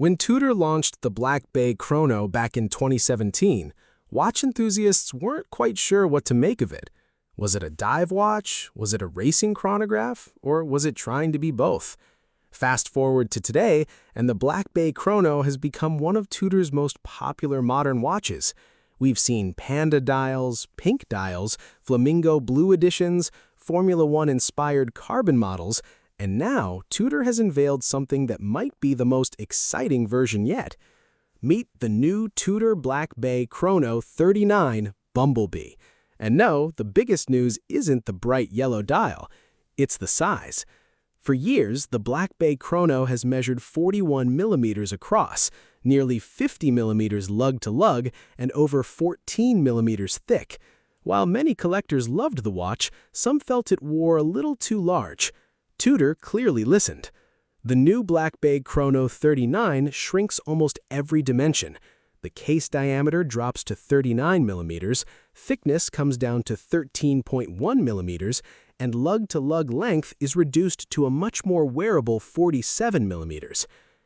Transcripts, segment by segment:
When Tudor launched the Black Bay Chrono back in 2017, watch enthusiasts weren't quite sure what to make of it. Was it a dive watch? Was it a racing chronograph? Or was it trying to be both? Fast forward to today, and the Black Bay Chrono has become one of Tudor's most popular modern watches. We've seen panda dials, pink dials, flamingo blue editions, Formula One-inspired carbon models, and now Tudor has unveiled something that might be the most exciting version yet. Meet the new Tudor Black Bay Chrono 39 Bumblebee. And no, the biggest news isn't the bright yellow dial, it's the size. For years, the Black Bay Chrono has measured 41 millimeters across, nearly 50 millimeters lug to lug, and over 14 millimeters thick. While many collectors loved the watch, some felt it wore a little too large. Tudor clearly listened. The new Black Bay Chrono 39 shrinks almost every dimension. The case diameter drops to 39 millimeters, thickness comes down to 13.1 millimeters, and lug-to-lug length is reduced to a much more wearable 47 millimeters.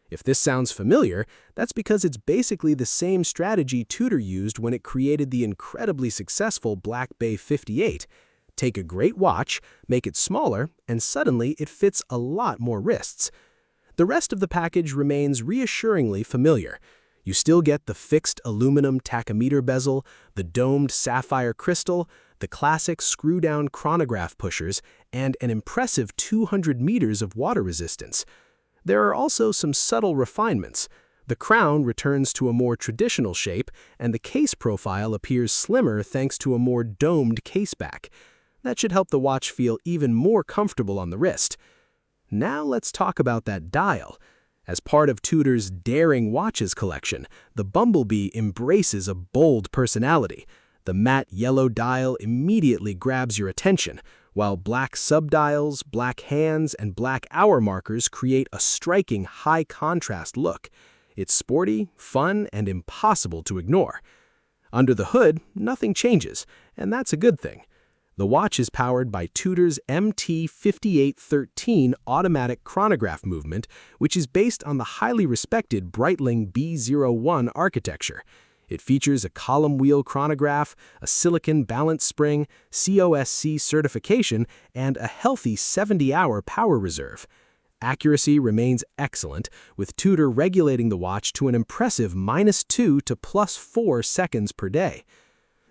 If this sounds familiar, that's because it's basically the same strategy Tudor used when it created the incredibly successful Black Bay 58. Take a great watch, make it smaller, and suddenly it fits a lot more wrists. The rest of the package remains reassuringly familiar. You still get the fixed aluminum tachometer bezel, the domed sapphire crystal, the classic screw-down chronograph pushers, and an impressive 200 meters of water resistance. There are also some subtle refinements. The crown returns to a more traditional shape, and the case profile appears slimmer thanks to a more domed caseback. That should help the watch feel even more comfortable on the wrist. Now let's talk about that dial. As part of Tudor's daring watches collection, the Bumblebee embraces a bold personality. The matte yellow dial immediately grabs your attention, while black subdials, black hands, and black hour markers create a striking high-contrast look. It's sporty, fun, and impossible to ignore. Under the hood, nothing changes, and that's a good thing. The watch is powered by Tudor's MT5813 automatic chronograph movement, which is based on the highly respected Breitling B01 architecture. It features a column wheel chronograph, a silicon balance spring, COSC certification, and a healthy 70-hour power reserve. Accuracy remains excellent, with Tudor regulating the watch to an impressive -2 to +4 seconds per day.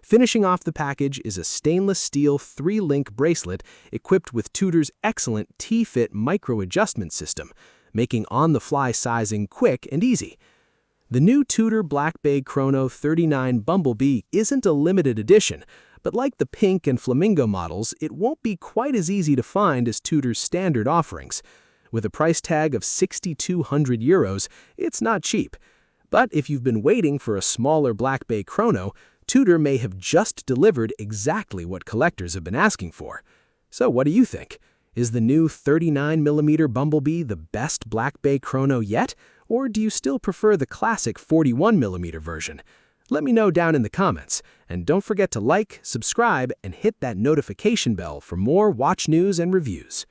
Finishing off the package is a stainless steel 3-link bracelet equipped with Tudor's excellent T-Fit micro-adjustment system, making on-the-fly sizing quick and easy. The new Tudor Black Bay Chrono 39 Bumblebee isn't a limited edition, but like the pink and flamingo models, it won't be quite as easy to find as Tudor's standard offerings. With a price tag of €6,200, it's not cheap. But if you've been waiting for a smaller Black Bay Chrono, Tudor may have just delivered exactly what collectors have been asking for. So what do you think? Is the new 39mm Bumblebee the best Black Bay Chrono yet, or do you still prefer the classic 41mm version? Let me know down in the comments, and don't forget to like, subscribe, and hit that notification bell for more watch news and reviews.